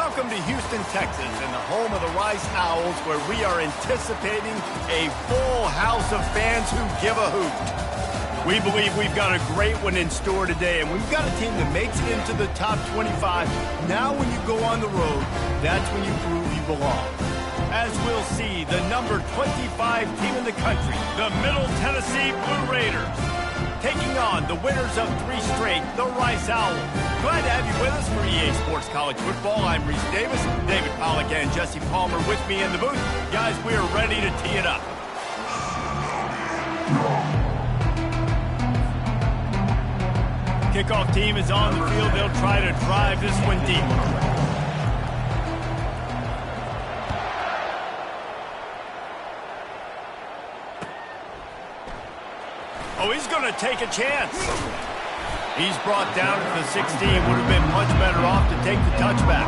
Welcome to Houston, Texas, and the home of the Rice Owls, where we are anticipating a full house of fans who give a hoot. We believe we've got a great one in store today, and we've got a team that makes it into the top 25. Now when you go on the road, that's when you prove you belong. As we'll see, the number 25 team in the country, the Middle Tennessee Blue Raiders, taking on the winners of 3 straight, the Rice Owls. Glad to have you with us for EA Sports College Football. I'm Reese Davis, David Pollack and Jesse Palmer with me in the booth. Guys, we are ready to tee it up. Kickoff team is on the field. They'll try to drive this one deep. Oh, he's going to take a chance. He's brought down to the 16. Would have been much better off to take the touchback.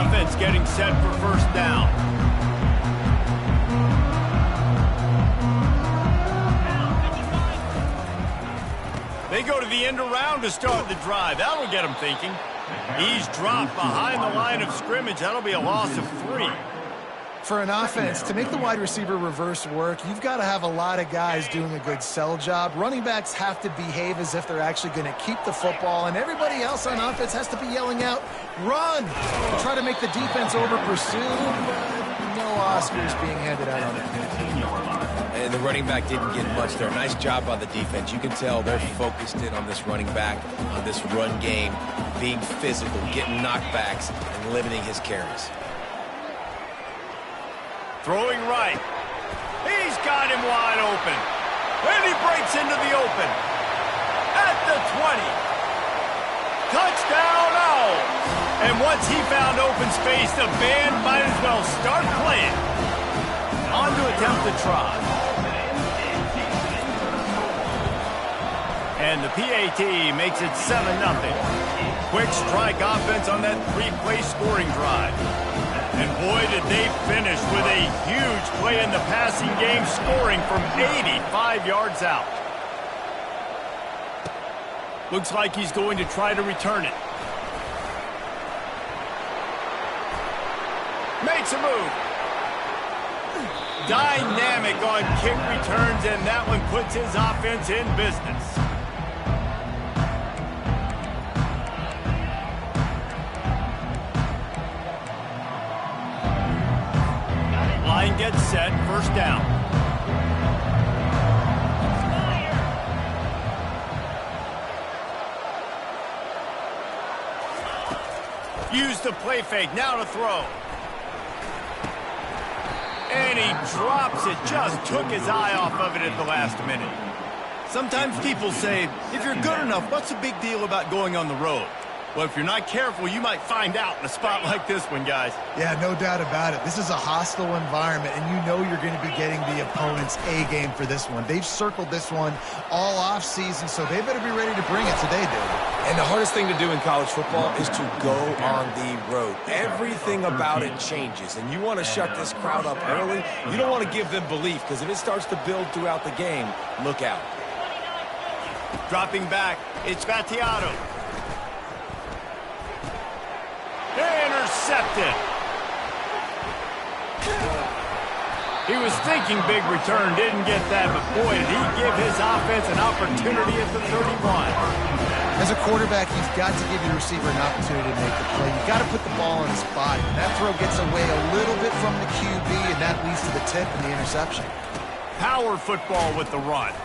Offense getting set for first down. They go to the end around to start the drive. That'll get them thinking. He's dropped behind the line of scrimmage. That'll be a loss of 3. For an offense, to make the wide receiver reverse work, you've got to have a lot of guys doing a good sell job. Running backs have to behave as if they're actually going to keep the football, and everybody else on offense has to be yelling out, run, to try to make the defense over-pursue. No Oscars being handed out on it. And the running back didn't get much there. Nice job by the defense. You can tell they're focused in on this running back, on this run game, being physical, getting knockbacks, and limiting his carries. Throwing right. He's got him wide open. And he breaks into the open. At the 20. Touchdown Owls. And once he found open space, the band might as well start playing. On to attempt the try. And the PAT makes it 7-0. Quick strike offense on that 3-play scoring drive. And boy, did they finish with a huge play in the passing game, scoring from 85 yards out. Looks like he's going to try to return it. Makes a move. Dynamic on kick returns, and that one puts his offense in business. Line gets set, first down. Use the play fake, now to throw. And he drops it, just took his eye off of it at the last minute. Sometimes people say, if you're good enough, what's the big deal about going on the road? Well, if you're not careful, you might find out in a spot like this one, guys. Yeah, no doubt about it. This is a hostile environment, and you know you're going to be getting the opponent's A-game for this one. They've circled this one all off-season, so they better be ready to bring it today, David. And the hardest thing to do in college football is to go on the road. Everything about it changes, and you want to shut this crowd up early. You don't want to give them belief, because if it starts to build throughout the game, look out. Dropping back, it's Battiato. Intercepted. He was thinking big return, didn't get that, but boy, did he give his offense an opportunity at the 31. As a quarterback, you've got to give your receiver an opportunity to make the play. You've got to put the ball in his body. And that throw gets away a little bit from the QB, and that leads to the tip and the interception. Power football with the run.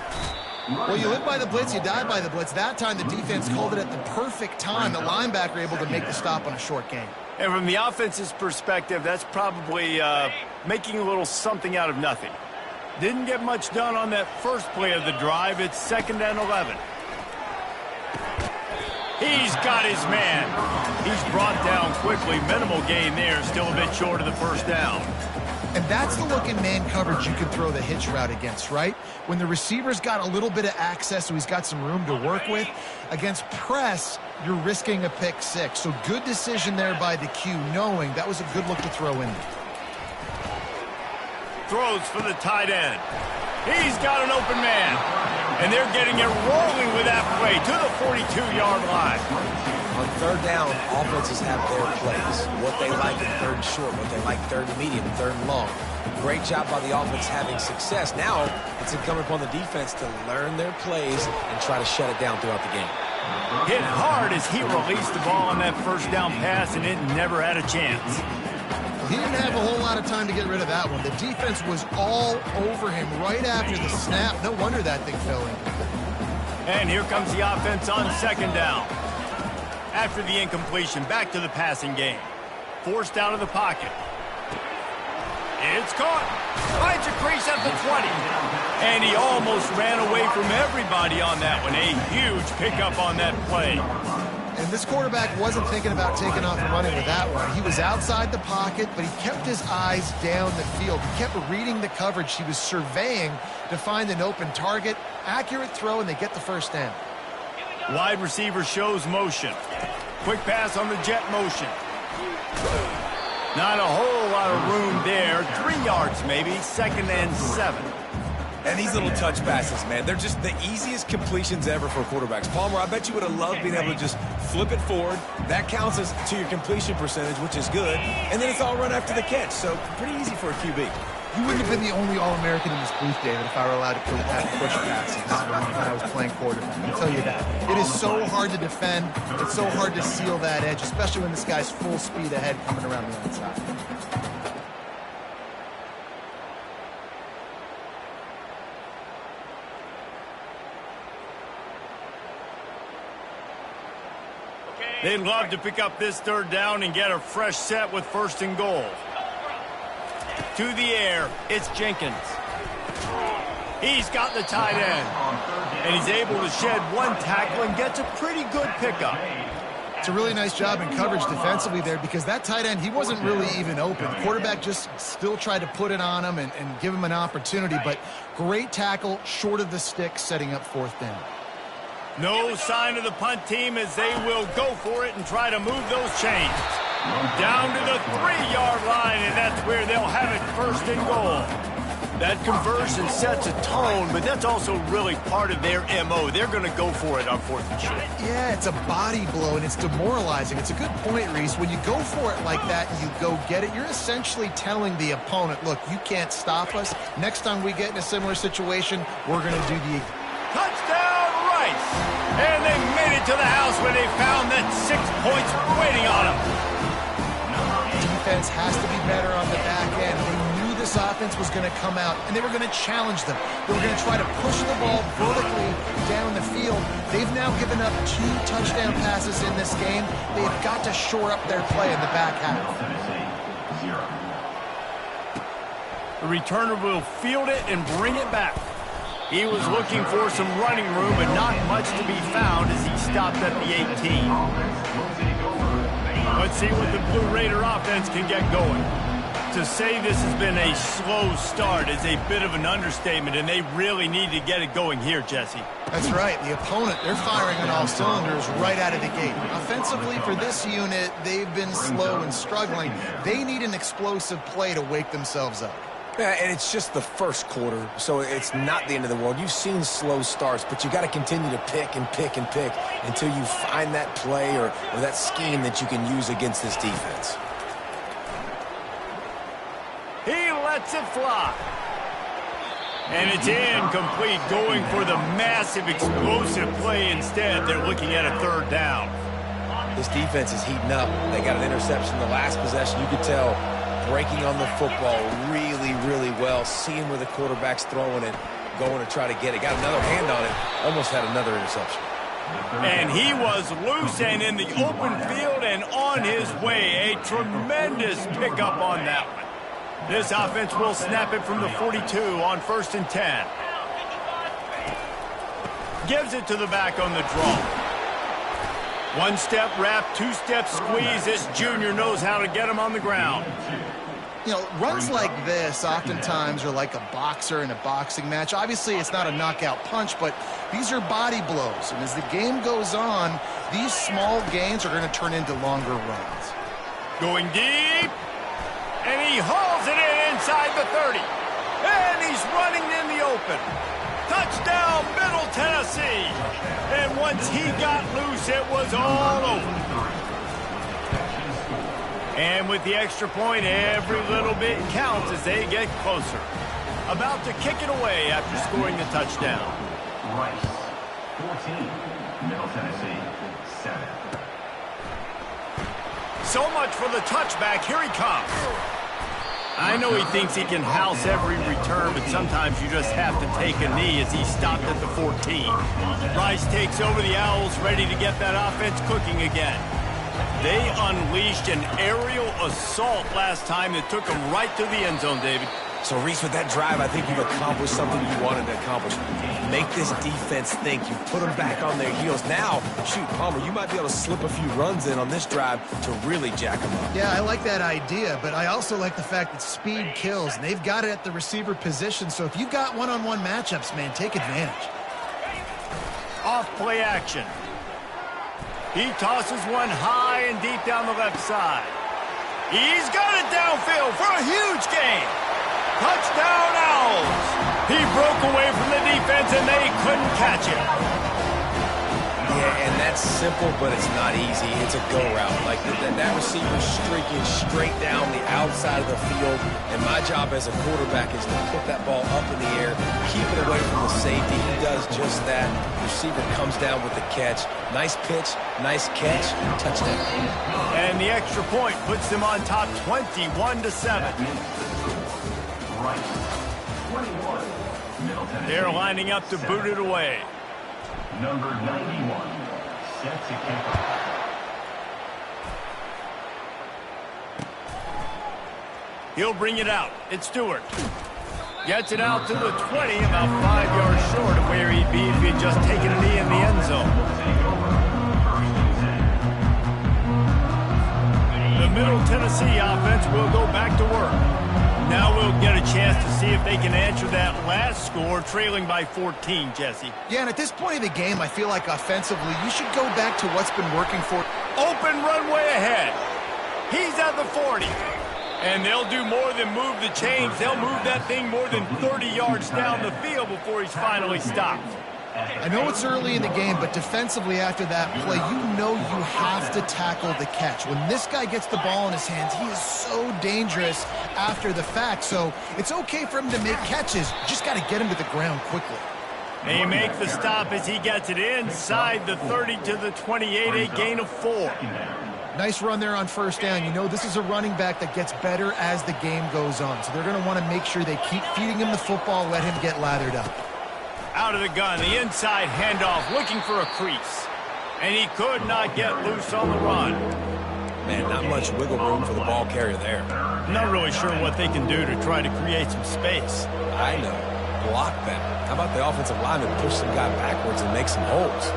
Well, you live by the blitz, you die by the blitz. That time, the defense called it at the perfect time. The linebacker able to make the stop on a short gain. And from the offense's perspective, that's probably making a little something out of nothing. Didn't get much done on that first play of the drive. It's 2nd and 11. He's got his man. He's brought down quickly. Minimal gain there. Still a bit short of the first down. And that's the look in man coverage you can throw the hitch route against, right? When the receiver's got a little bit of access, so he's got some room to work with. Against press, you're risking a pick six. So good decision there by the Q, knowing that was a good look to throw in there. Throws for the tight end. He's got an open man. And they're getting it rolling with that play to the 42-yard line. On third down, offenses have their plays. What they like in third and short, what they like third and medium, third and long. Great job by the offense having success. Now it's incumbent upon the defense to learn their plays and try to shut it down throughout the game. Hit hard as he released the ball on that first down pass, and it never had a chance. He didn't have a whole lot of time to get rid of that one. The defense was all over him right after the snap. No wonder that thing fell in. And here comes the offense on second down. After the incompletion, back to the passing game. Forced out of the pocket. It's caught. Finds a crease at the 20. And he almost ran away from everybody on that one. A huge pickup on that play. And this quarterback wasn't thinking about taking off and running with that one. He was outside the pocket, but he kept his eyes down the field. He kept reading the coverage. He was surveying to find an open target. Accurate throw, and they get the first down. Wide receiver shows motion. Quick pass on the jet motion. Not a whole lot of room there. 3 yards maybe. 2nd and 7. And these little touch passes, man, they're just the easiest completions ever for quarterbacks. Palmer, I bet you would have loved being able to just flip it forward. That counts as to your completion percentage, which is good. And then it's all run after the catch. So pretty easy for a QB. You wouldn't have been the only All-American in this booth, David, if I were allowed to push passes when I was playing quarterback. I'll tell you that. It is so hard to defend. It's so hard to seal that edge, especially when this guy's full speed ahead coming around the outside. They'd love to pick up this third down and get a fresh set with 1st and goal. To the air, it's Jenkins. He's got the tight end. And he's able to shed one tackle and gets a pretty good pickup. It's a really nice job in coverage defensively there, because that tight end, he wasn't really even open. Quarterback just still tried to put it on him and give him an opportunity, but great tackle short of the stick, setting up 4th down. No sign of the punt team as they will go for it and try to move those chains. Down to the 3-yard line, and that's where they'll have it 1st and goal. That conversion sets a tone, but that's also really part of their MO. They're going to go for it on 4th and short. Yeah, it's a body blow, and it's demoralizing. It's a good point, Reese. When you go for it like that and you go get it, you're essentially telling the opponent, look, you can't stop us. Next time we get in a similar situation, we're going to do the... Touchdown, Rice! And they made it to the house where they found that 6 points waiting on them. Defense has to be better on the back end. They knew this offense was going to come out, and they were going to challenge them. They were going to try to push the ball vertically down the field. They've now given up 2 touchdown passes in this game. They've got to shore up their play in the back half. The returner will field it and bring it back. He was looking for some running room, but not much to be found as he stopped at the 18. Let's see what the Blue Raider offense can get going. To say this has been a slow start is a bit of an understatement, and they really need to get it going here, Jesse. That's right. The opponent, they're firing on all cylinders right out of the gate. Offensively, for this unit, they've been slow and struggling. They need an explosive play to wake themselves up. Yeah, and it's just the first quarter, so it's not the end of the world. You've seen slow starts, but you got to continue to pick and pick and pick until you find that play or that scheme that you can use against this defense. He lets it fly. And it's incomplete, going for the massive explosive play instead. They're looking at a 3rd down. This defense is heating up. They got an interception the last possession. You could tell breaking on the football really, really well, seeing where the quarterback's throwing it, going to try to get it. Got another hand on it, almost had another interception. And he was loose and in the open field and on his way. A tremendous pickup on that one. This offense will snap it from the 42 on 1st and 10. Gives it to the back on the draw. 1-step wrap, 2-step squeeze. This junior knows how to get him on the ground. You know, runs like this oftentimes are like a boxer in a boxing match. Obviously, it's not a knockout punch, but these are body blows. And as the game goes on, these small gains are going to turn into longer runs. Going deep, and he hauls it in inside the 30. And he's running in the open. Touchdown, Middle Tennessee. And once he got loose, it was all over. And with the extra point, every little bit counts as they get closer. About to kick it away after scoring the touchdown. Rice, 14. Middle Tennessee, 7. So much for the touchback. Here he comes. I know he thinks he can house every return, but sometimes you just have to take a knee as he stopped at the 14. Rice takes over the Owls, ready to get that offense cooking again. They unleashed an aerial assault last time that took them right to the end zone, David. So, Reese, with that drive, I think you've accomplished something you wanted to accomplish. Make this defense think. You put them back on their heels. Now, shoot, Palmer, you might be able to slip a few runs in on this drive to really jack them up. Yeah, I like that idea, but I also like the fact that speed kills, and they've got it at the receiver position. So if you've got one-on-one matchups, man, take advantage. Off play action. He tosses one high and deep down the left side. He's got it downfield for a huge gain. Touchdown, Owls. He broke away from the defense, and they couldn't catch him. Yeah, and that's simple, but it's not easy. It's a go route. Like that receiver's streaking straight down the outside of the field, and my job as a quarterback is to put that ball up in the air, keep it away from the safety. He does just that. Receiver comes down with the catch. Nice pitch, nice catch, touchdown. And the extra point puts them on top 21-7. They're lining up to boot it away. Number 91, set to kick off. He'll bring it out. It's Stewart. Gets it out to the 20, about 5 yards short of where he'd be if he'd just taken a knee in the end zone. The Middle Tennessee offense will go back to work. Now we'll get a chance to see if they can answer that last score, trailing by 14, Jesse. Yeah, and at this point of the game, I feel like offensively, you should go back to what's been working for. Open runway ahead. He's at the 40. And they'll do more than move the chains. They'll move that thing more than 30 yards down the field before he's finally stopped. I know it's early in the game, but defensively after that play, you know you have to tackle the catch. When this guy gets the ball in his hands, he is so dangerous after the fact. So it's okay for him to make catches. You just got to get him to the ground quickly. They make the stop as he gets it inside the 30 to the 28, a gain of 4. Nice run there on first down. You know this is a running back that gets better as the game goes on. So they're going to want to make sure they keep feeding him the football, let him get lathered up. Out of the gun, the inside handoff, looking for a crease. And he could not get loose on the run. Man, not much wiggle room for the ball carrier there. Not really sure what they can do to try to create some space. I know. Block that. How about the offensive lineman push some guy backwards and make some holes?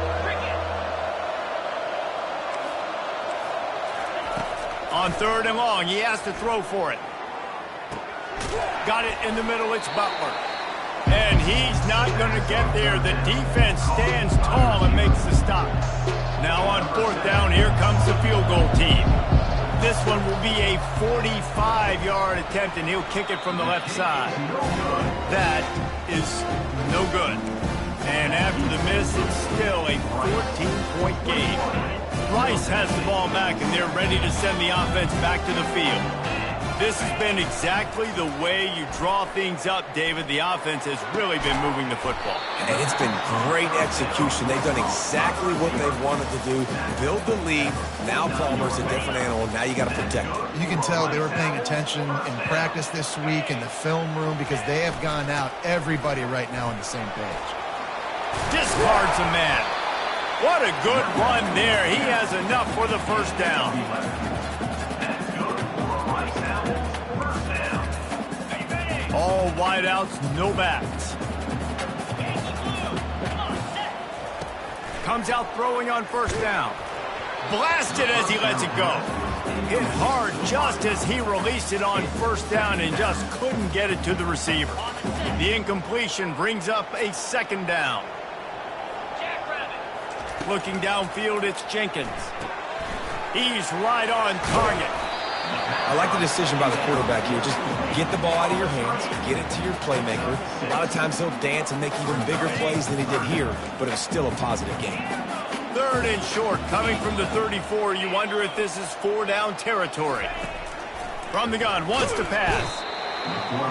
On 3rd and long, he has to throw for it. Got it in the middle, it's Butler. And he's not going to get there. The defense stands tall and makes the stop. Now on 4th down, here comes the field goal team. This one will be a 45-yard attempt, and he'll kick it from the left side. That is no good. And after the miss, it's still a 14-point game. Rice has the ball back, and they're ready to send the offense back to the field. This has been exactly the way you draw things up, David. The offense has really been moving the football. And it's been great execution. They've done exactly what they've wanted to do. Build the lead. Now Palmer's a different animal. Now you got to protect it. You can tell they were paying attention in practice this week in the film room because they have gone out, everybody right now on the same page. Discards a man. What a good run there. He has enough for the first down. All wideouts, no backs. Comes out throwing on first down. Blasted as he lets it go. Hit hard just as he released it on first down and just couldn't get it to the receiver. The incompletion brings up a second down. Looking downfield, it's Jenkins. He's right on target. I like the decision by the quarterback here. Just get the ball out of your hands, get it to your playmaker. A lot of times he'll dance and make even bigger plays than he did here, but it's still a positive game. Third and short, coming from the 34. You wonder if this is 4-down territory. From the gun, wants to pass.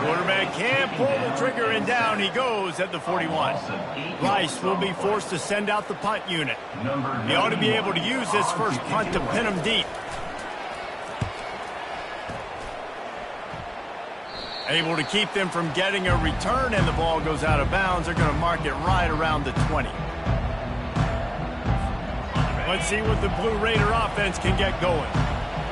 Quarterback can't pull the trigger, and down he goes at the 41. Rice will be forced to send out the punt unit. He ought to be able to use this first punt to pin him deep. Able to keep them from getting a return, and the ball goes out of bounds. They're going to mark it right around the 20. Let's see what the Blue Raider offense can get going.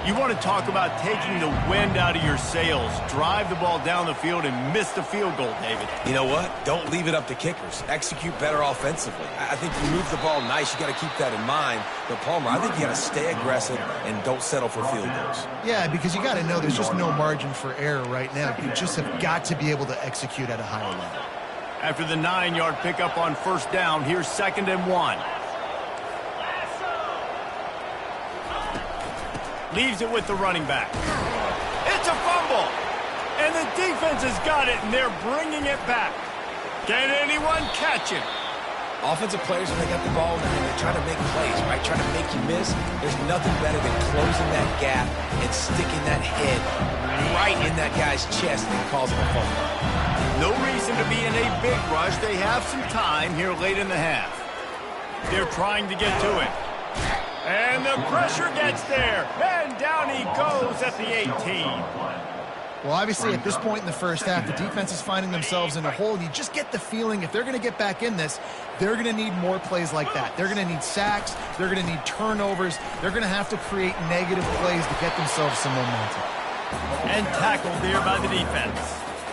You want to talk about taking the wind out of your sails. Drive the ball down the field and miss the field goal, David. You know what? Don't leave it up to kickers. Execute better offensively. I think you move the ball nice. You got to keep that in mind. But, Palmer, I think you got to stay aggressive and don't settle for field goals. Yeah, because you got to know there's just no margin for error right now. You just have got to be able to execute at a higher level. After the 9-yard pickup on first down, here's 2nd and 1. Leaves it with the running back. It's a fumble. And the defense has got it, and they're bringing it back. Can anyone catch it? Offensive players, when they got the ball, they're trying to make plays, right? Trying to make you miss. There's nothing better than closing that gap and sticking that head right in that guy's chest and causing a fumble. No reason to be in a big rush. They have some time here late in the half. They're trying to get to it. And the pressure gets there. And down he goes at the 18. Well, obviously, at this point in the first half, the defense is finding themselves in a hole. You just get the feeling if they're going to get back in this, they're going to need more plays like that. They're going to need sacks. They're going to need turnovers. They're going to have to create negative plays to get themselves some momentum. And tackled there by the defense.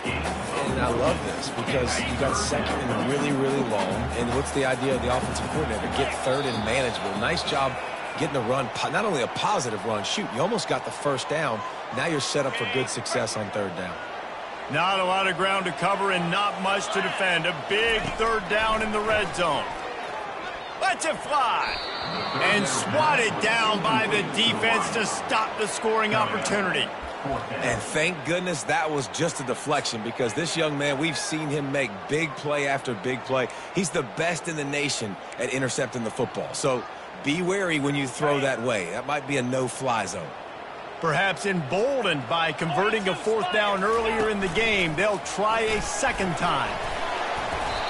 And I love this because you got second and really, really long. And what's the idea of the offensive coordinator? Get third and manageable. Nice job getting a run, not only a positive run, shoot, you almost got the first down. Now you're set up for good success on third down. Not a lot of ground to cover and not much to defend. A big third down in the red zone. Lets it fly. And swatted down by the defense to stop the scoring opportunity. And thank goodness that was just a deflection because this young man, we've seen him make big play after big play. He's the best in the nation at intercepting the football. So be wary when you throw that way. That might be a no-fly zone. Perhaps emboldened by converting a fourth down earlier in the game, they'll try a second time.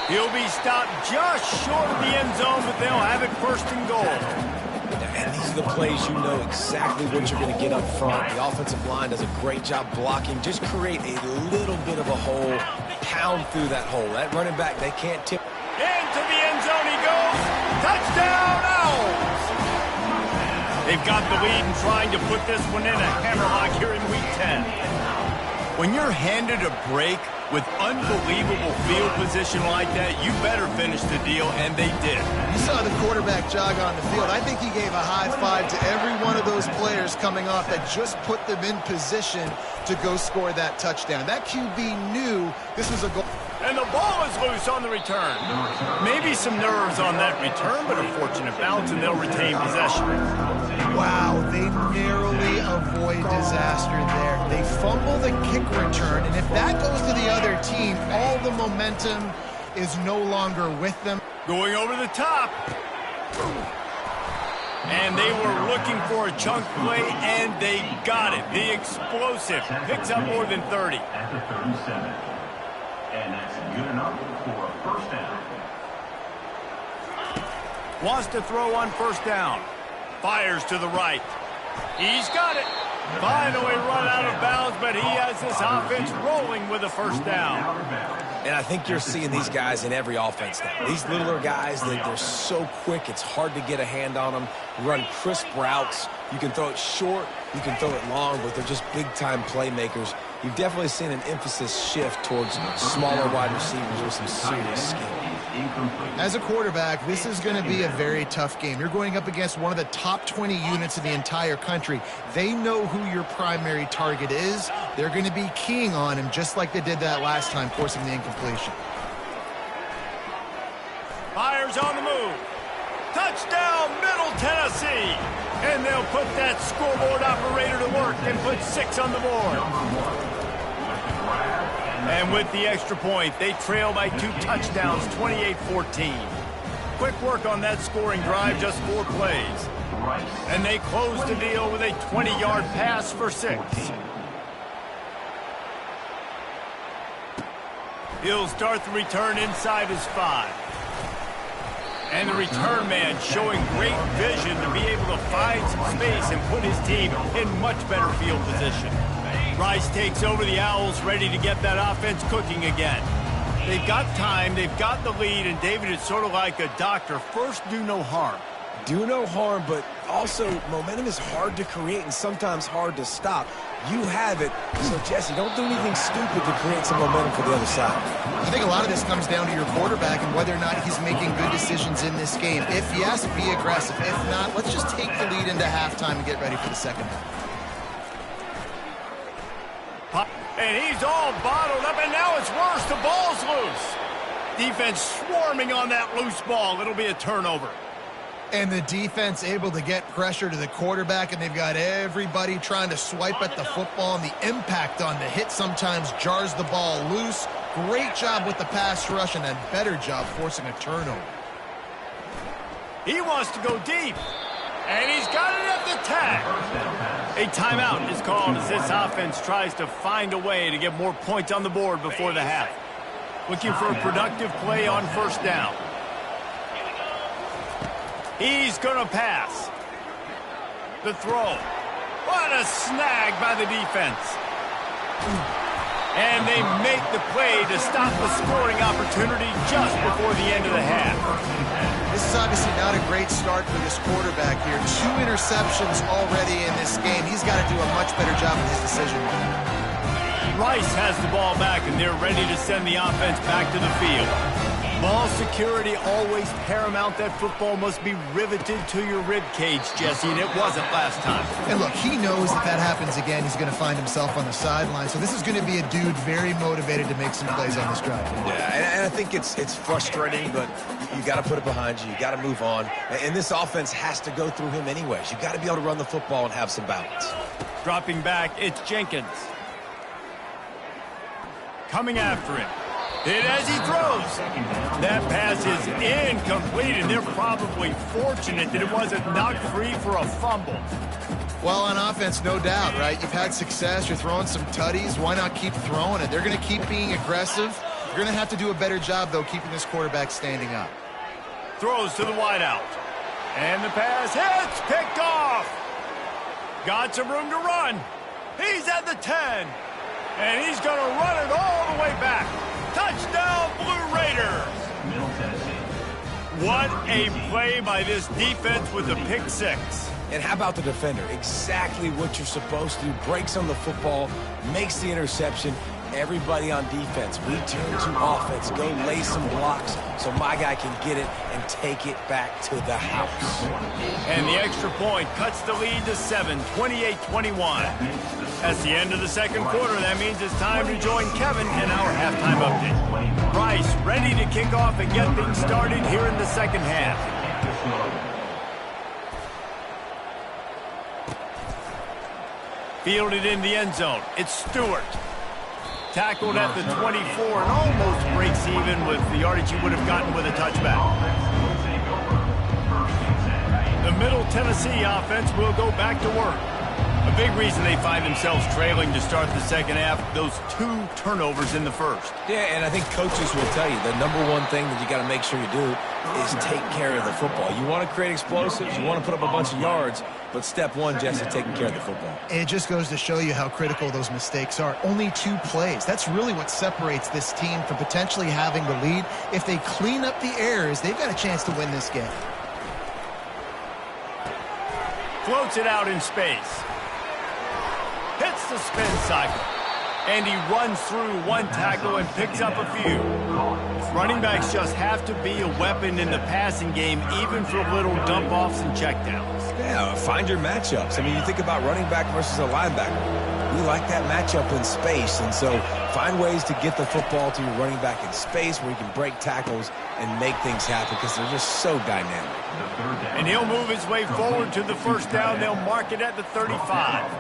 He'll be stopped just short of the end zone, but they'll have it first and goal. And these are the plays you know exactly what you're going to get up front. The offensive line does a great job blocking. Just create a little bit of a hole, pound through that hole. That running back, they can't tip. Into the end zone he goes. Touchdown, Owls! They've got the lead and trying to put this one in a hammerlock here in Week 10. When you're handed a break with unbelievable field position like that, you better finish the deal, and they did. You saw the quarterback jog on the field. I think he gave a high five to every one of those players coming off that just put them in position to go score that touchdown. That QB knew this was a goal. And the ball is loose on the return. Maybe some nerves on that return, but a fortunate bounce, and they'll retain possession. Wow, they narrowly avoid disaster there. They fumble the kick return, and if that goes to the other team, all the momentum is no longer with them. Going over the top. And they were looking for a chunk play, and they got it. The explosive picks up more than 30. At the 37. And that's good enough for a first down. Wants to throw on first down. Fires to the right. He's got it. Finally run out of bounds, but he has this offense rolling with a first down. And I think you're seeing these guys in every offense now. These littler guys, they're so quick, it's hard to get a hand on them. Run crisp routes. You can throw it short, you can throw it long, but they're just big-time playmakers. You've definitely seen an emphasis shift towards smaller wide receivers with some serious skill. incomplete. As a quarterback, this is going to be a very tough game. You're going up against one of the top 20 units in the entire country. They know who your primary target is. They're going to be keying on him just like they did that last time, forcing the incompletion. Fires on the move. Touchdown, Middle Tennessee. And they'll put that scoreboard operator to work and put 6 on the board. And with the extra point, they trail by 2 touchdowns, 28-14. Quick work on that scoring drive, just 4 plays. And they close the deal with a 20-yard pass for 6. He'll start the return inside his 5. And the return man showing great vision to be able to find some space and put his team in much better field position. Rice takes over the Owls, ready to get that offense cooking again. They've got time, they've got the lead, and David is sort of like a doctor. First, do no harm. Do no harm, but also momentum is hard to create and sometimes hard to stop. You have it, so Jesse, don't do anything stupid to create some momentum for the other side. I think a lot of this comes down to your quarterback and whether or not he's making good decisions in this game. If yes, be aggressive. If not, let's just take the lead into halftime and get ready for the second half. And he's all bottled up, and now it's worse. The ball's loose. Defense swarming on that loose ball. It'll be a turnover. And the defense able to get pressure to the quarterback, and they've got everybody trying to swipe at the football, and the impact on the hit sometimes jars the ball loose. Great job with the pass rush, and a better job forcing a turnover. He wants to go deep, and he's got it at the tag. A timeout is called as this offense tries to find a way to get more points on the board before the half. Looking for a productive play on first down. He's going to pass. The throw. What a snag by the defense. And they make the play to stop the scoring opportunity just before the end of the half. This is obviously not a great start for this quarterback here. 2 interceptions already in this game. He's got to do a much better job with his decision. Rice has the ball back, and they're ready to send the offense back to the field. Ball security always paramount. That football must be riveted to your rib cage, Jesse, and it wasn't last time. And look, he knows if that happens again, he's going to find himself on the sideline. So this is going to be a dude very motivated to make some plays on this drive. Yeah, and I think it's frustrating, but you got to put it behind you. You got to move on. And this offense has to go through him anyways. You got to be able to run the football and have some balance. Dropping back, it's Jenkins. Coming after him. Hit as he throws. That pass is incomplete, and they're probably fortunate that it wasn't knocked free for a fumble. Well, on offense, no doubt, right? You've had success. You're throwing some tutties. Why not keep throwing it? They're going to keep being aggressive. You're going to have to do a better job, though, keeping this quarterback standing up. Throws to the wideout. And the pass hits. Picked off. Got some room to run. He's at the 10. And he's going to run it all the way back. Touchdown, Blue Raiders! What a play by this defense with a pick 6. And how about the defender? Exactly what you're supposed to do. Breaks on the football, makes the interception. Everybody on defense, we turn to offense. Go lay some blocks so my guy can get it and take it back to the house. And the extra point cuts the lead to 7, 28-21. That's the end of the second quarter. That means it's time to join Kevin in our halftime update. Rice ready to kick off and get things started here in the second half. Fielded in the end zone. It's Stewart. Tackled at the 24 and almost breaks even with the yardage he would have gotten with a touchback. The Middle Tennessee offense will go back to work. A big reason they find themselves trailing to start the second half, those 2 turnovers in the first. Yeah, and I think coaches will tell you the number one thing that you got to make sure you do is take care of the football. You want to create explosives, you want to put up a bunch of yards, but step one, Jesse, taking care of the football. And it just goes to show you how critical those mistakes are. Only 2 plays. That's really what separates this team from potentially having the lead. If they clean up the errors, they've got a chance to win this game. Floats it out in space. Hits the spin cycle. And he runs through one tackle and picks up a few. Running backs just have to be a weapon in the passing game, even for little dump-offs and checkdowns. Yeah, find your matchups. I mean, you think about running back versus a linebacker. We like that matchup in space, and so find ways to get the football to your running back in space where you can break tackles and make things happen because they're just so dynamic. And he'll move his way forward to the first down. They'll mark it at the 35.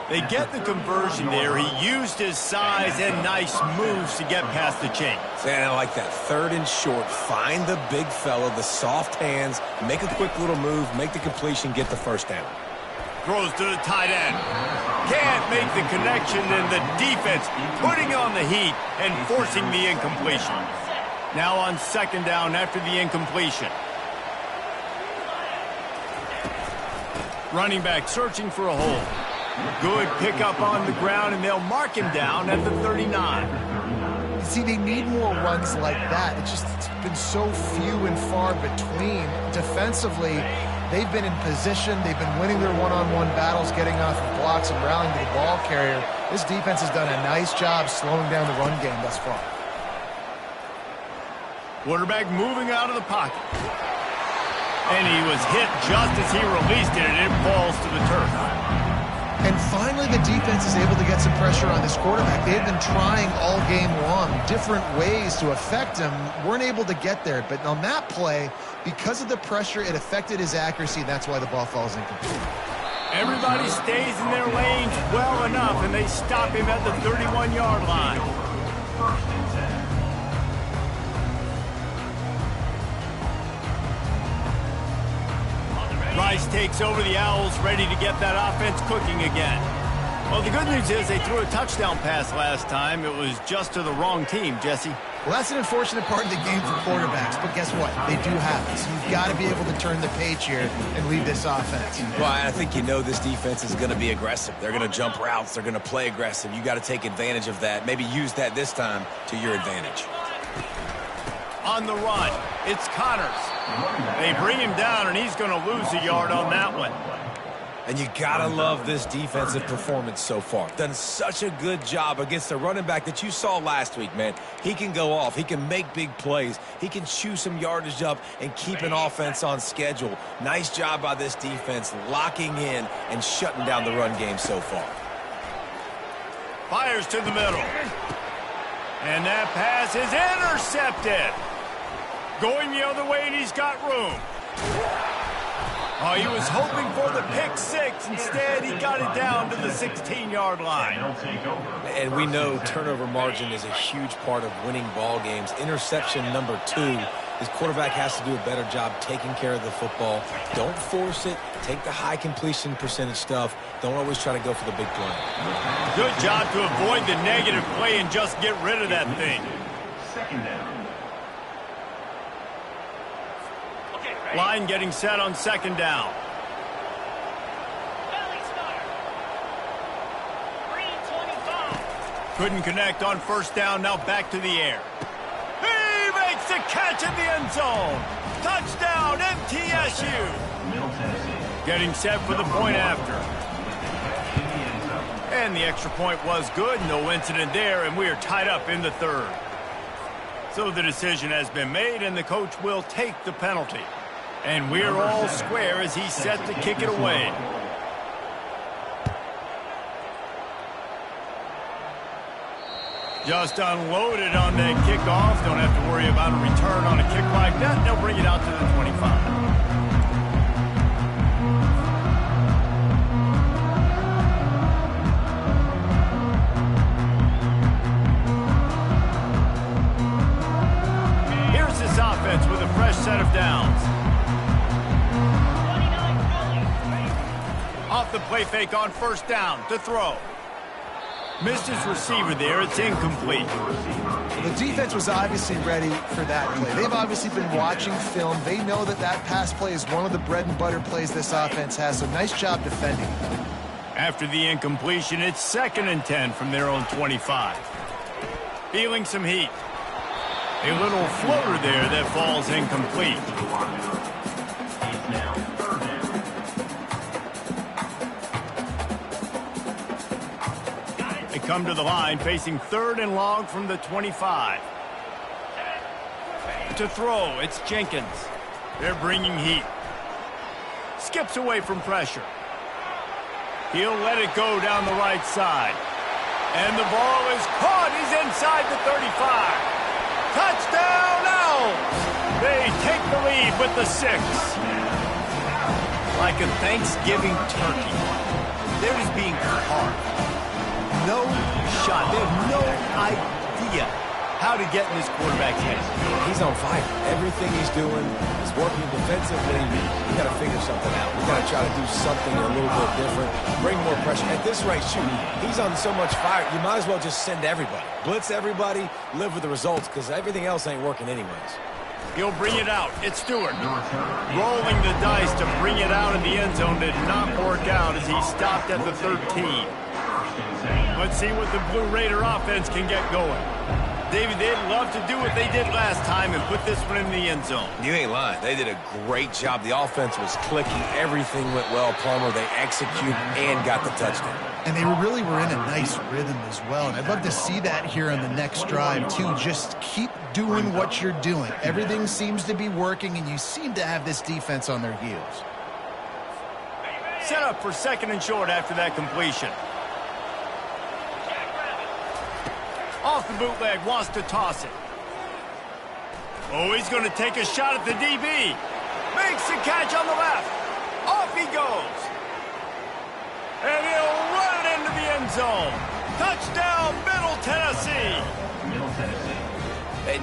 They get the conversion there. He used his size and nice moves to get past the chains. And I like that. 3rd and short. Find the big fella, the soft hands, make a quick little move, make the completion, get the first down. Throws to the tight end. Can't make the connection, and the defense putting on the heat and forcing the incompletion. Now on 2nd down after the incompletion. Running back searching for a hole. Good pickup on the ground, and they'll mark him down at the 39. See, they need more runs like that. It's been so few and far between. Defensively, they've been in position. They've been winning their one-on-one battles, getting off of blocks and rallying to the ball carrier. This defense has done a nice job slowing down the run game thus far. Quarterback moving out of the pocket. And he was hit just as he released it, and it falls to the turf. And finally, the defense is able to get some pressure on this quarterback. They've been trying all game long, different ways to affect him. Weren't able to get there. But on that play, because of the pressure, it affected his accuracy, and that's why the ball falls incomplete. Everybody stays in their lanes well enough, and they stop him at the 31-yard line. Rice takes over the Owls, ready to get that offense cooking again. Well, the good news is they threw a touchdown pass last time. It was just to the wrong team, Jesse. Well, that's an unfortunate part of the game for quarterbacks, but guess what? They do have it. So you've got to be able to turn the page here and lead this offense. Well, I think you know this defense is going to be aggressive. They're going to jump routes. They're going to play aggressive. You got to take advantage of that. Maybe use that this time to your advantage. On the run, it's Connors. They bring him down, and he's going to lose a yard on that one. And you got to love this defensive performance so far. Done such a good job against the running back that you saw last week, man. He can go off. He can make big plays. He can chew some yardage up and keep an offense on schedule. Nice job by this defense locking in and shutting down the run game so far. Fires to the middle. And that pass is intercepted. Going the other way, and he's got room. Oh, he was hoping for the pick six. Instead, he got it down to the 16-yard line. And we know turnover margin is a huge part of winning ball games. Interception number 2. His quarterback has to do a better job taking care of the football. Don't force it. Take the high completion percentage stuff. Don't always try to go for the big play. Good job to avoid the negative play and just get rid of that thing. Second down. Line getting set on 2nd down. Couldn't connect on 1st down. Now back to the air. He makes the catch in the end zone. Touchdown, MTSU. Getting set for the point after. And the extra point was good. No incident there, and we are tied up in the 3rd. So the decision has been made, and the coach will take the penalty. And we're all square as he's set to kick it away. Just unloaded on that kickoff. Don't have to worry about a return on a kick like that. They'll bring it out to the 25. Here's this offense with a fresh set of downs. Off the play fake on 1st down to throw. Missed his receiver there. It's incomplete. The defense was obviously ready for that play. They've obviously been watching film. They know that that pass play is one of the bread and butter plays this offense has, so nice job defending. After the incompletion, it's 2nd and 10 from their own 25. Feeling some heat. A little floater there that falls incomplete. A come to the line, facing 3rd and long from the 25. To throw, it's Jenkins. They're bringing heat. Skips away from pressure. He'll let it go down the right side. And the ball is caught. He's inside the 35. Touchdown Owls! They take the lead with the 6. Like a Thanksgiving turkey, they're just being carved. No shot. They have no idea how to get in this quarterback's head. He's on fire. Everything he's doing is working defensively. You got to figure something out. You got to try to do something a little bit different. Bring more pressure. At this rate, shoot, he's on so much fire, you might as well just send everybody. Blitz everybody, live with the results, because everything else ain't working anyways. He'll bring it out. It's Stewart. Rolling the dice to bring it out in the end zone did not work out as he stopped at the 13. Let's see what the Blue Raider offense can get going. David, they'd love to do what they did last time and put this one in the end zone. You ain't lying. They did a great job. The offense was clicking. Everything went well. Plummer, they executed and got the touchdown. And they really were in a nice rhythm as well. And I'd love to see that here on the next drive, too. Just keep doing what you're doing. Everything seems to be working, and you seem to have this defense on their heels. Set up for 2nd and short after that completion. Off the bootleg, wants to toss it. Oh, he's going to take a shot at the DB. Makes the catch on the left. Off he goes. And he'll run it into the end zone. Touchdown, Middle Tennessee.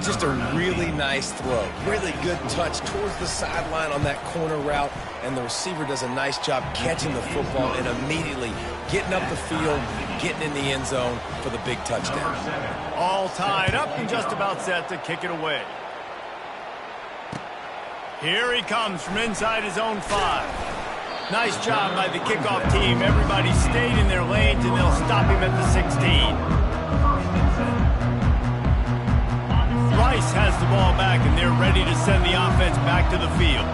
Just a really nice throw. Really good touch towards the sideline on that corner route. And the receiver does a nice job catching the football and immediately getting up the field, getting in the end zone for the big touchdown. All tied up and just about set to kick it away. Here he comes from inside his own 5. Nice job by the kickoff team. Everybody stayed in their lanes, and they'll stop him at the 16. Rice has the ball back, and they're ready to send the offense back to the field.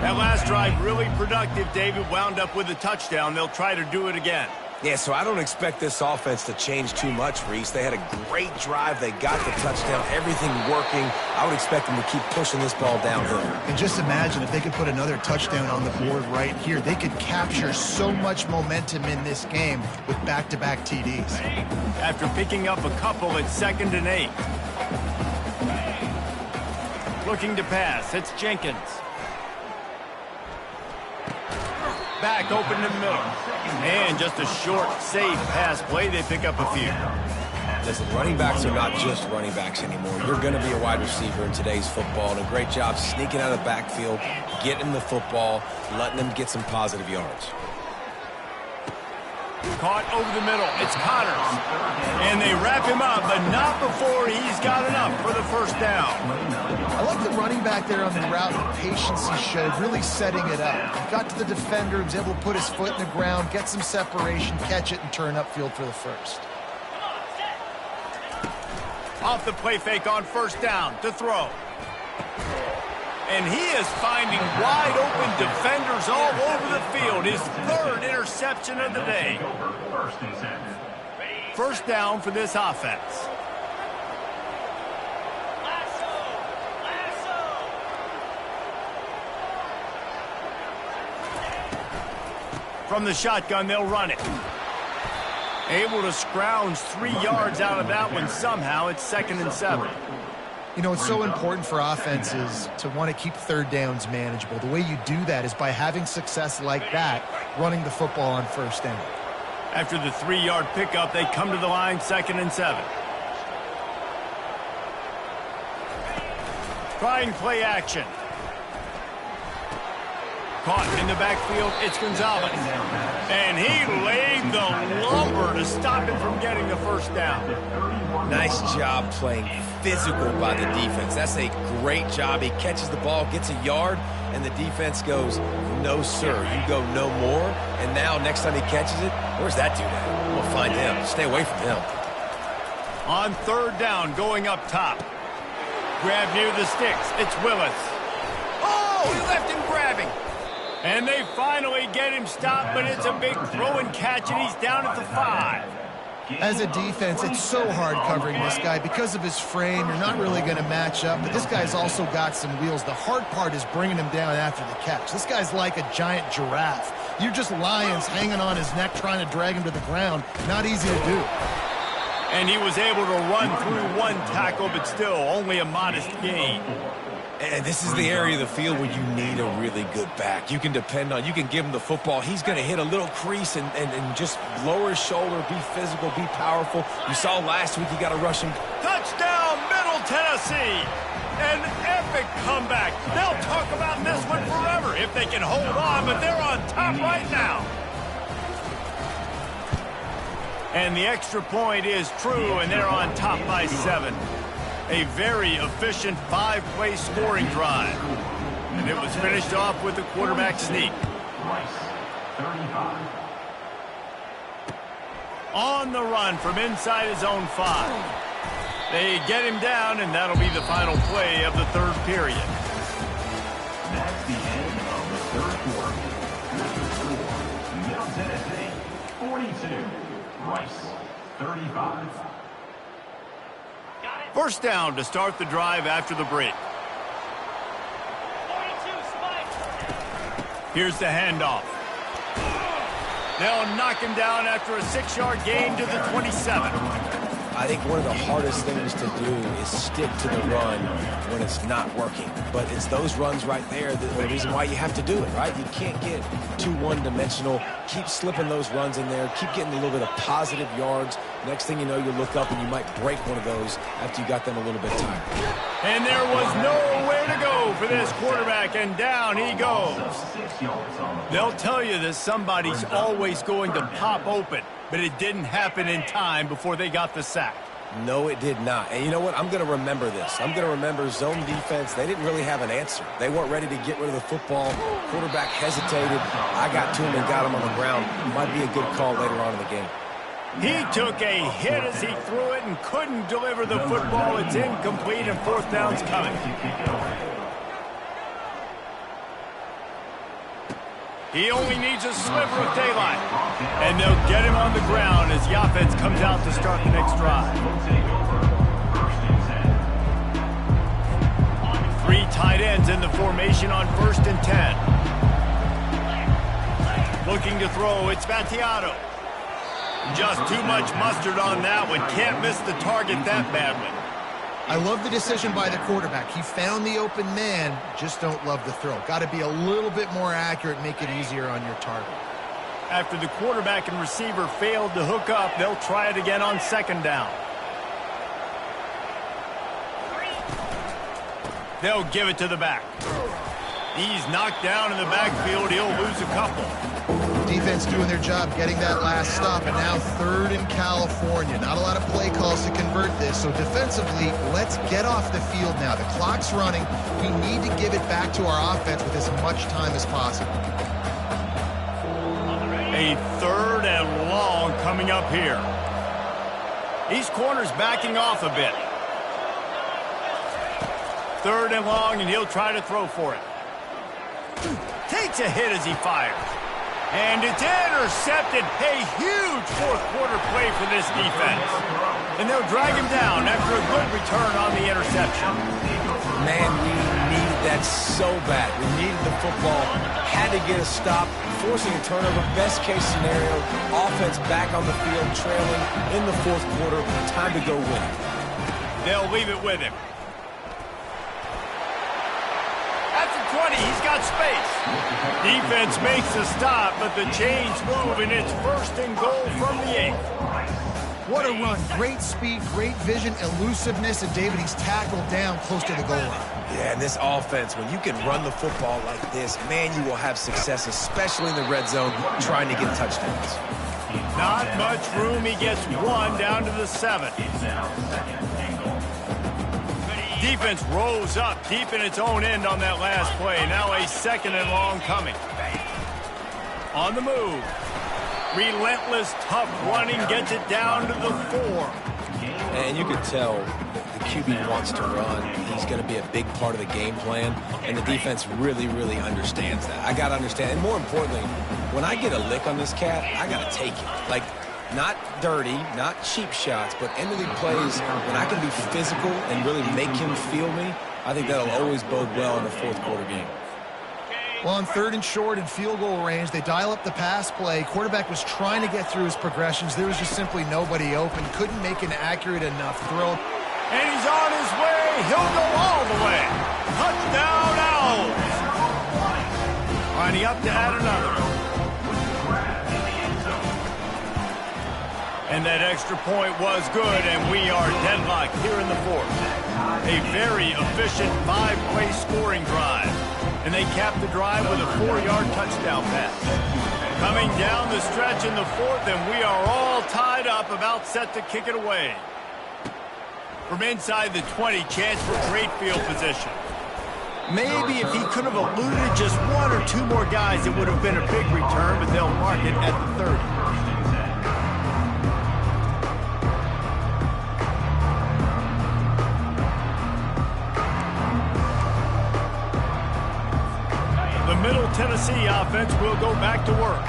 That last drive really productive. David wound up with a touchdown. They'll try to do it again. Yeah, so I don't expect this offense to change too much, Reese. They had a great drive. They got the touchdown. Everything working. I would expect them to keep pushing this ball downhill. And just imagine if they could put another touchdown on the board right here. They could capture so much momentum in this game with back-to-back TDs. After picking up a couple at 2nd and 8. Looking to pass. It's Jenkins. Back open in the middle. And just a short, safe pass play. They pick up a few. Listen, running backs are not just running backs anymore. You're going to be a wide receiver in today's football. And a great job sneaking out of the backfield, getting the football, letting them get some positive yards. Caught over the middle. It's Connors. And they wrap him up, but not before he's got enough for the 1st down. I like the running back there on the route, the patience he showed, really setting it up. Got to the defender, was able to put his foot in the ground, get some separation, catch it, and turn upfield for the 1st. Off the play fake on 1st down to throw. And he is finding wide open defenders all over the field. His 3rd interception of the day. 1st down for this offense. From the shotgun, they'll run it. Able to scrounge 3 yards out of that one somehow. It's 2nd and 7. You know, it's so important for offenses to want to keep 3rd downs manageable. The way you do that is by having success like that, running the football on 1st down. After the 3-yard pickup, they come to the line, 2nd and 7. Trying play action. Caught in the backfield, it's Gonzalez. And he laid the lumber to stop him from getting the 1st down. Nice job playing physical by the defense. That's a great job. He catches the ball, gets a yard, and the defense goes, no, sir, you go no more. And now, next time he catches it, where's that dude at? We'll find him. Stay away from him. On 3rd down, going up top. Grab near the sticks. It's Willis. Oh, he left him grabbing. And they finally get him stopped, but it's a big throw and catch, and he's down at the 5. As a defense, it's so hard covering this guy. Because of his frame, you're not really going to match up, but this guy's also got some wheels. The hard part is bringing him down after the catch. This guy's like a giant giraffe. You're just lions hanging on his neck trying to drag him to the ground. Not easy to do. And he was able to run through one tackle, but still only a modest gain. And this is the area of the field where you need a really good back. You can depend on, you can give him the football. He's going to hit a little crease and just lower his shoulder, be physical, be powerful. You saw last week he got a rushing. Touchdown, Middle Tennessee. An epic comeback. They'll talk about this one forever if they can hold on, but they're on top right now. And the extra point is true, and they're on top by 7. A very efficient 5-play scoring drive. And it was finished off with a quarterback sneak. On the run from inside his own 5. They get him down, and that'll be the final play of the third period. That's the end of the third quarter. Middle Tennessee, 42. Rice, 35. First down to start the drive after the break. Here's the handoff. They'll knock him down after a 6-yard gain to the 27. I think one of the hardest things to do is stick to the run when it's not working. But it's those runs right there that the reason why you have to do it, right? You can't get too one-dimensional. Keep slipping those runs in there. Keep getting a little bit of positive yards. Next thing you know, you look up and you might break one of those after you got them a little bit tired. And there was nowhere to go for this quarterback, and down he goes. They'll tell you that somebody's always going to pop open, but it didn't happen in time before they got the sack. No, it did not. And you know what? I'm going to remember this. I'm going to remember zone defense. They didn't really have an answer. They weren't ready to get rid of the football. Quarterback hesitated. I got to him and got him on the ground. Might be a good call later on in the game. He took a hit as he threw it and couldn't deliver the football. It's incomplete, and fourth down's coming. He only needs a sliver of daylight. And they'll get him on the ground as the offense comes out to start the next drive. 3 tight ends in the formation on 1st and 10. Looking to throw, it's Vattiato. Just too much mustard on that one. Can't miss the target that badly. I love the decision by the quarterback. He found the open man, just don't love the throw. Got to be a little bit more accurate, make it easier on your target. After the quarterback and receiver failed to hook up, they'll try it again on 2nd down. They'll give it to the back. He's knocked down in the backfield. He'll lose a couple. Defense doing their job getting that last stop, and now 3rd in California. Not a lot of play calls to convert this, so defensively, let's get off the field now. The clock's running. We need to give it back to our offense with as much time as possible. A 3rd and long coming up here. These corners backing off a bit. 3rd and long, and he'll try to throw for it. Takes a hit as he fires. And it's intercepted. A huge fourth-quarter play for this defense. And they'll drag him down after a good return on the interception. Man, we needed that so bad. We needed the football. Had to get a stop. Forcing a turnover. Best-case scenario. Offense back on the field, trailing in the 4th quarter. Time to go win. They'll leave it with him. At the 20, he's got space. Defense makes a stop, but the chains move, and it's 1st and goal from the 8. What a run. Great speed, great vision, elusiveness, and David, he's tackled down close to the goal line. Yeah, and this offense, when you can run the football like this, man, you will have success, especially in the red zone, trying to get touchdowns. Not much room. He gets 1 down to the 7. Defense rose up deep in its own end on that last play. Now a 2nd and long coming. On the move. Relentless, tough running gets it down to the 4. And you can tell the QB wants to run. He's going to be a big part of the game plan. And the defense really, really understands that. I got to understand. And more importantly, when I get a lick on this cat, I got to take it. Like, Not dirty, not cheap shots, but end-of-league plays when I can be physical and really make him feel me. I think that'll always bode well in the fourth quarter game. Well, on 3rd and short and field goal range, they dial up the pass play. Quarterback was trying to get through his progressions. There was just simply nobody open. Couldn't make an accurate enough throw. And he's on his way. He'll go all the way. Touchdown, Owls. Lining up to add another. And that extra point was good, and we are deadlocked here in the fourth. A very efficient 5-play scoring drive. And they cap the drive with a 4-yard touchdown pass. Coming down the stretch in the fourth, and we are all tied up, about set to kick it away. From inside the 20, chance for great field position. Maybe if he could have eluded just 1 or 2 more guys, it would have been a big return, but they'll mark it at the 30. The Middle Tennessee offense will go back to work.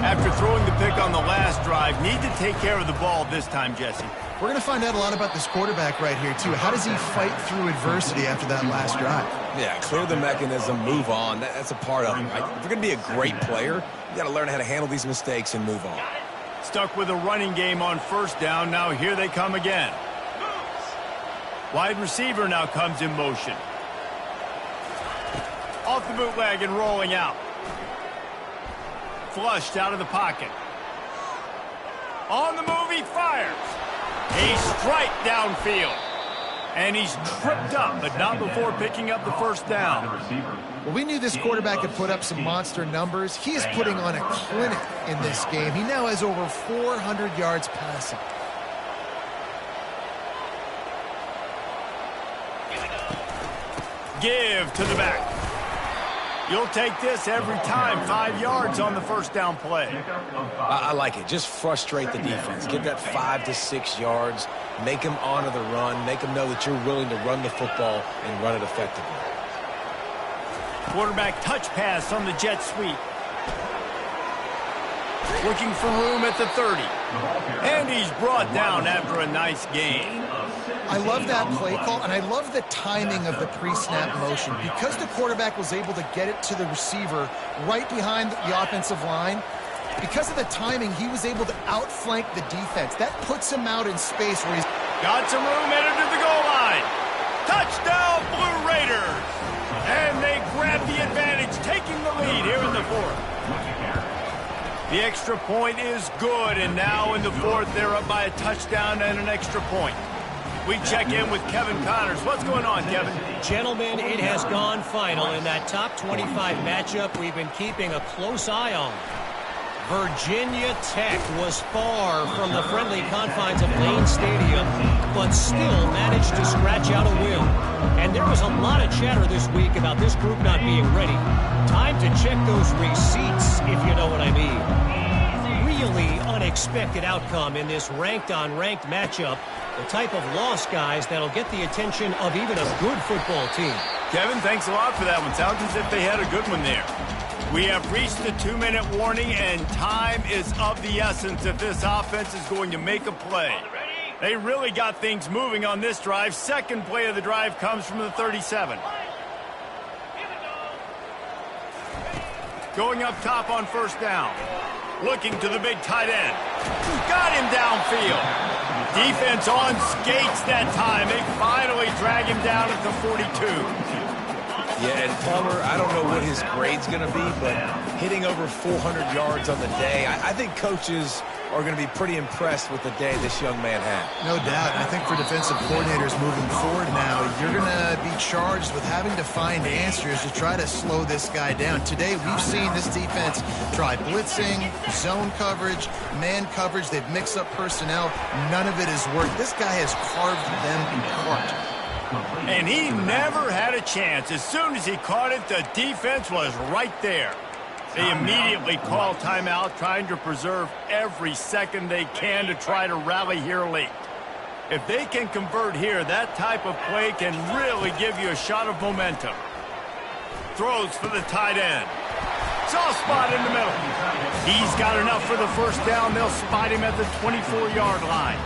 After throwing the pick on the last drive, need to take care of the ball this time, Jesse. We're going to find out a lot about this quarterback right here, too. How does he fight through adversity after that last drive? Yeah, clear the mechanism, move on. That's a part of it, right? If you're going to be a great player, you got to learn how to handle these mistakes and move on. Stuck with a running game on 1st down. Now here they come again. Wide receiver now comes in motion. Off the bootleg and rolling out. Flushed out of the pocket. On the move, he fires. A strike downfield. And he's tripped up, but not before picking up the 1st down. Well, we knew this quarterback could put up some monster numbers. He is putting on a clinic in this game. He now has over 400 yards passing. Give to the back. You'll take this every time. 5 yards on the 1st down play. I like it. Just frustrate the defense. Get that 5 to 6 yards. Make them honor the run. Make them know that you're willing to run the football and run it effectively. Quarterback touch pass on the jet sweep. Looking for room at the 30. And he's brought down after a nice gain. I love that play call, and I love the timing of the pre-snap motion. Because the quarterback was able to get it to the receiver right behind the offensive line, because of the timing, he was able to outflank the defense. That puts him out in space where he's got some room headed to the goal line. Touchdown, Blue Raiders! And they grab the advantage, taking the lead here in the fourth. The extra point is good, and now in the fourth, they're up by a touchdown and an extra point. We check in with Kevin Connors. What's going on, Kevin? Gentlemen, it has gone final in that top 25 matchup we've been keeping a close eye on. Virginia Tech was far from the friendly confines of Lane Stadium, but still managed to scratch out a win. And there was a lot of chatter this week about this group not being ready. Time to check those receipts, if you know what I mean. Really unexpected outcome in this ranked-on-ranked matchup. The type of loss, guys, that'll get the attention of even a good football team. Kevin, thanks a lot for that one. Sounds as if they had a good one there. We have reached the 2-minute warning, and time is of the essence if this offense is going to make a play. They really got things moving on this drive. Second play of the drive comes from the 37. Going up top on 1st down. Looking to the big tight end. Got him downfield. Defense on skates that time. They finally drag him down at the 42. Yeah, and Palmer, I don't know what his grade's going to be, but hitting over 400 yards on the day, I think coaches are going to be pretty impressed with the day this young man had. No doubt. I think for defensive coordinators moving forward now, you're going to be charged with having to find answers to try to slow this guy down. Today, we've seen this defense try blitzing, zone coverage, man coverage. They've mixed up personnel. None of it has worked. This guy has carved them apart. And he never had a chance. As soon as he caught it, the defense was right there. They immediately call timeout, trying to preserve every second they can to try to rally here late. If they can convert here, that type of play can really give you a shot of momentum. Throws for the tight end. Soft spot in the middle. He's got enough for the first down. They'll spot him at the 24-yard line.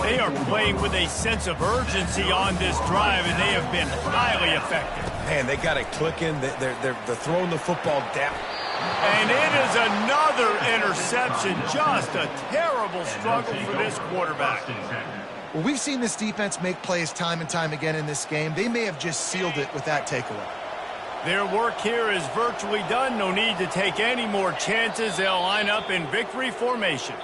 They are playing with a sense of urgency on this drive, and they have been highly effective. Man, they got it clicking. They're throwing the football down. And it is another interception. Just a terrible struggle for this quarterback. Well, we've seen this defense make plays time and time again in this game. They may have just sealed it with that takeaway. Their work here is virtually done. No need to take any more chances. They'll line up in victory formation.